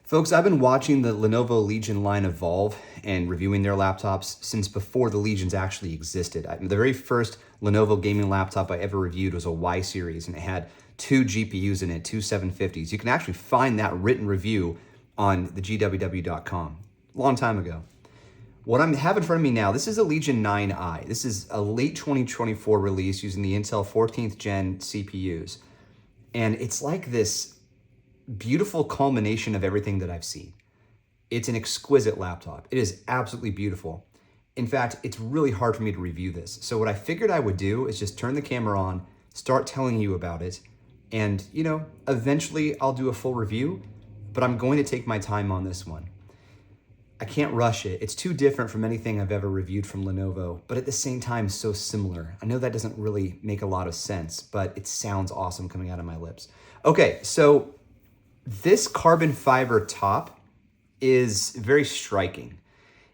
Folks, I've been watching the Lenovo Legion line evolve and reviewing their laptops since before the Legions actually existed. The very first Lenovo gaming laptop I ever reviewed was a Y series, and it had 2 GPUs in it, 2 750s. You can actually find that written review on the GWW.com, a long time ago. What I have in front of me now, this is a Legion 9i. This is a late 2024 release using the Intel 14th gen CPUs. And it's like this beautiful culmination of everything that I've seen. It's an exquisite laptop. It is absolutely beautiful. In fact, it's really hard for me to review this. So what I figured I would do is just turn the camera on, start telling you about it, and eventually I'll do a full review, but I'm going to take my time on this one. I can't rush it. It's too different from anything I've ever reviewed from Lenovo, but at the same time, so similar. I know that doesn't really make a lot of sense, but it sounds awesome coming out of my lips. Okay, so this carbon fiber top is very striking.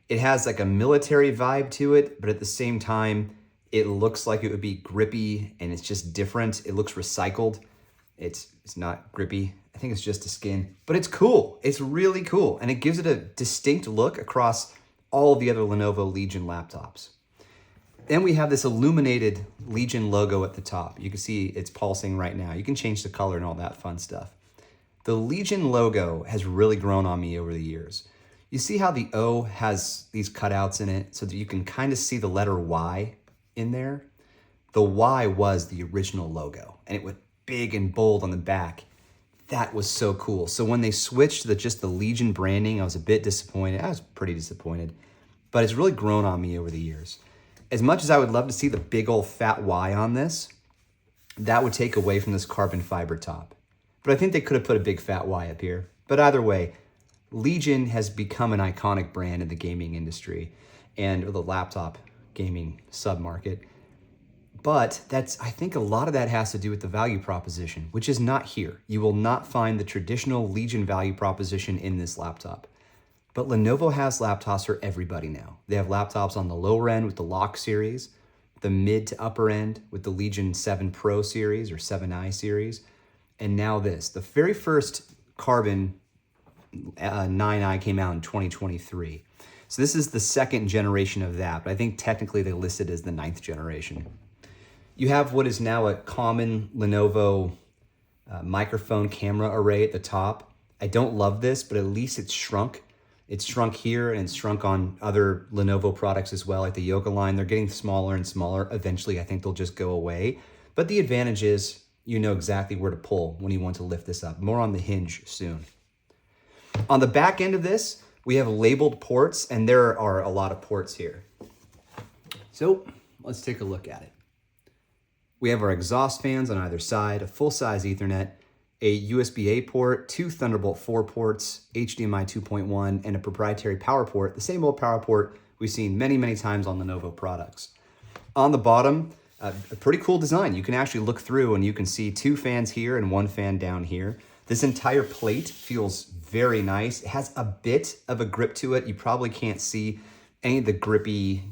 It has like a military vibe to it, but at the same time, it looks like it would be grippy and it's just different. It looks recycled. It's not grippy. I think it's just the skin, but it's cool. It's really cool. And it gives it a distinct look across all of the other Lenovo Legion laptops. Then we have this illuminated Legion logo at the top. You can see it's pulsing right now. You can change the color and all that fun stuff. The Legion logo has really grown on me over the years. You see how the O has these cutouts in it so that you can kind of see the letter Y in there? The Y was the original logo, and it went big and bold on the back. That was so cool. So when they switched to just the Legion branding, I was a bit disappointed. I was pretty disappointed, but it's really grown on me over the years. As much as I would love to see the big old fat Y on this, that would take away from this carbon fiber top. But I think they could have put a big fat Y up here. But either way, Legion has become an iconic brand in the gaming industry and the laptop gaming submarket. But I think a lot of that has to do with the value proposition, which is not here. You will not find the traditional Legion value proposition in this laptop. But Lenovo has laptops for everybody now. They have laptops on the lower end with the Lock series, the mid to upper end with the Legion 7 Pro series or 7i series, and now this. The very first Carbon 9i came out in 2023. So this is the second generation of that, but I think technically they listed as the 9th generation. You have what is now a common Lenovo microphone camera array at the top. I don't love this, but at least it's shrunk. It's shrunk here and it's shrunk on other Lenovo products as well, like the Yoga line. They're getting smaller and smaller. Eventually, I think they'll just go away. But the advantage is you know exactly where to pull when you want to lift this up. More on the hinge soon. On the back end of this, we have labeled ports, and there are a lot of ports here. So let's take a look at it. We have our exhaust fans on either side, a full-size Ethernet, a USB-A port, 2 Thunderbolt 4 ports, HDMI 2.1, and a proprietary power port, the same old power port we've seen many, many times on Lenovo products. On the bottom, a pretty cool design. You can actually look through and you can see 2 fans here and 1 fan down here. This entire plate feels very nice. It has a bit of a grip to it. You probably can't see any of the grippy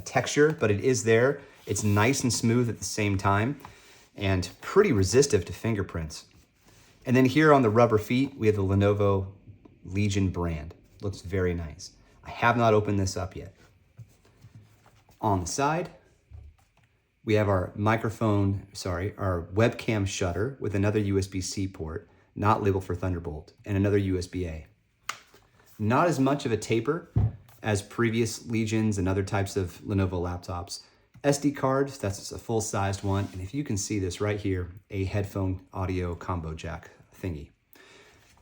texture, but it is there. It's nice and smooth at the same time and pretty resistive to fingerprints. And then here on the rubber feet, we have the Lenovo Legion brand. Looks very nice. I have not opened this up yet. On the side, we have our our webcam shutter with another USB-C port, not labeled for Thunderbolt, and another USB-A. Not as much of a taper as previous Legions and other types of Lenovo laptops. SD cards, that's a full-sized one, and if you can see this right here, a headphone audio combo jack thingy.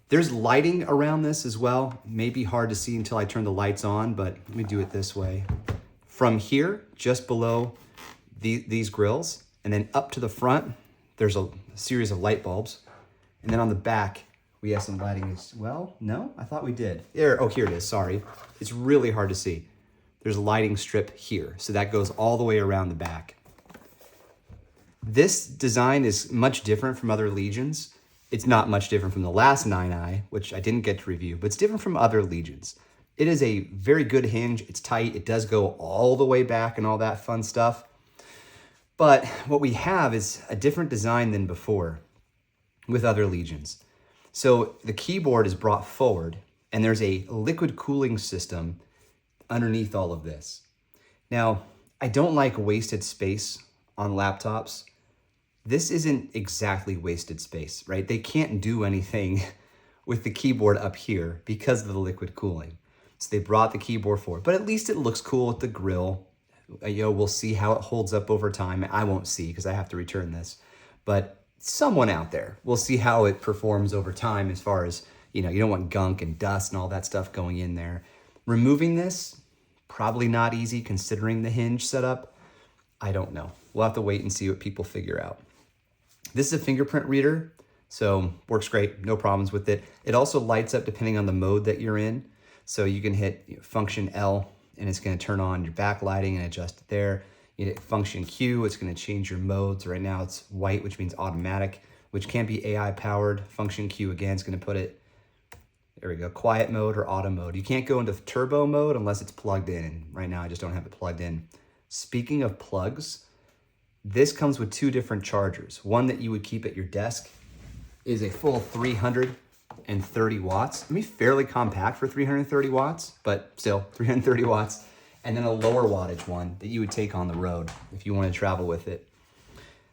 There's lighting around this as well. May be hard to see until I turn the lights on, but let me do it this way. From here, just below these grills, and then up to the front, there's a series of light bulbs. And then on the back, we have some lighting as well. No, I thought we did. Here it is, sorry. It's really hard to see. There's a lighting strip here, so that goes all the way around the back. This design is much different from other Legions. It's not much different from the last 9i, which I didn't get to review, but it's different from other Legions. It is a very good hinge. It's tight. It does go all the way back and all that fun stuff. But what we have is a different design than before with other Legions. So the keyboard is brought forward and there's a liquid cooling system underneath all of this. Now, I don't like wasted space on laptops. This isn't exactly wasted space, right? They can't do anything with the keyboard up here because of the liquid cooling. So they brought the keyboard forward, but at least it looks cool with the grill. We'll see how it holds up over time. I won't see because I have to return this, but someone out there will see how it performs over time as far as, you don't want gunk and dust and all that stuff going in there. Removing this, probably not easy considering the hinge setup. I don't know. We'll have to wait and see what people figure out. This is a fingerprint reader, so works great, no problems with it. It also lights up depending on the mode that you're in. So you can hit function L and it's gonna turn on your backlighting and adjust it there. You hit function Q, it's gonna change your modes. Right now it's white, which means automatic, which can be AI powered. Function Q again, it's gonna put it, there we go, quiet mode or auto mode. You can't go into turbo mode unless it's plugged in. And right now I just don't have it plugged in. Speaking of plugs, this comes with two different chargers. One that you would keep at your desk is a full 330 watts. I mean, fairly compact for 330 watts, but still 330 watts. And then a lower wattage one that you would take on the road if you want to travel with it.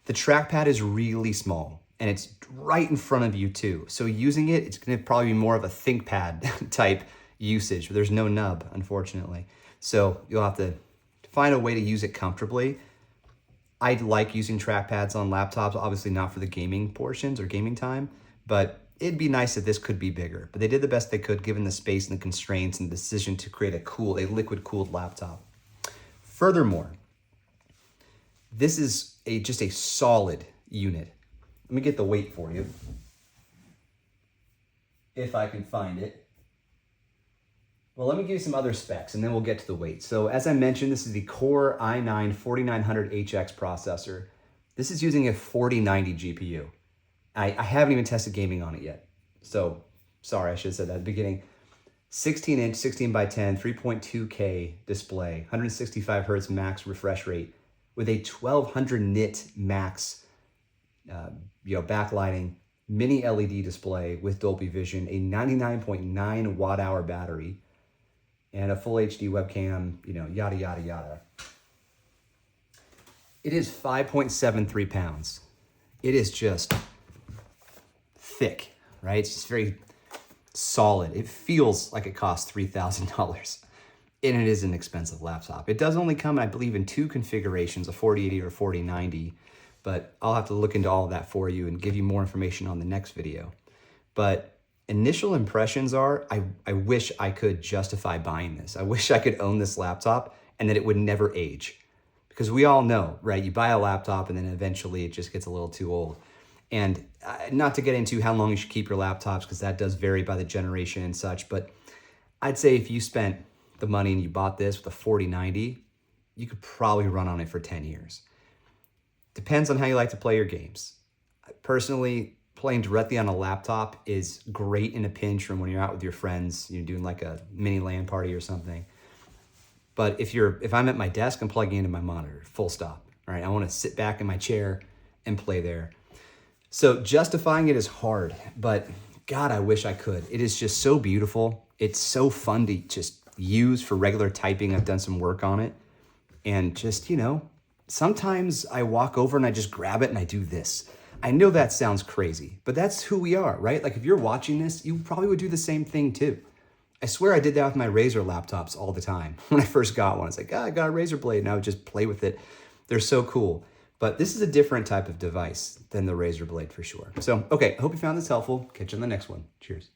The trackpad is really small and it's right in front of you too. So using it, it's gonna probably be more of a ThinkPad type usage. There's no nub, unfortunately. So you'll have to find a way to use it comfortably. I like using trackpads on laptops, obviously not for the gaming portions or gaming time, but it'd be nice if this could be bigger. But they did the best they could given the space and the constraints and the decision to create a liquid cooled laptop. Furthermore, this is just a solid unit. Let me get the weight for you, if I can find it. Well, let me give you some other specs and then we'll get to the weight. So as I mentioned, this is the Core i9-4900HX processor. This is using a 4090 GPU. I haven't even tested gaming on it yet. So sorry, I should have said that at the beginning. 16-inch, 16 by 10, 3.2K display, 165 hertz max refresh rate with a 1200 nit max backlighting, mini LED display with Dolby Vision, a 99.9 watt hour battery, and a full HD webcam, yada, yada, yada. It is 5.73 pounds. It is just thick, right? It's just very solid. It feels like it costs $3,000 and it is an expensive laptop. It does only come, I believe, in two configurations, a 4080 or 4090, but I'll have to look into all of that for you and give you more information on the next video. But initial impressions are, I wish I could justify buying this. I wish I could own this laptop and that it would never age. Because we all know, right? You buy a laptop and then eventually it just gets a little too old. And not to get into how long you should keep your laptops, because that does vary by the generation and such, but I'd say if you spent the money and you bought this with a 4090, you could probably run on it for 10 years. Depends on how you like to play your games. Personally, playing directly on a laptop is great in a pinch from when you're out with your friends, you're doing like a mini LAN party or something. But if I'm at my desk, I'm plugging into my monitor, full stop. All right, I want to sit back in my chair and play there. So justifying it is hard, but God, I wish I could. It is just so beautiful. It's so fun to just use for regular typing. I've done some work on it. And just, sometimes I walk over and I just grab it and I do this. I know that sounds crazy, but that's who we are, right? Like if you're watching this, you probably would do the same thing too. I swear I did that with my Razer laptops all the time. When I first got one, it's like, I got a Razer Blade and I would just play with it. They're so cool. But this is a different type of device than the Razer Blade for sure. So, okay, I hope you found this helpful. Catch you on the next one. Cheers.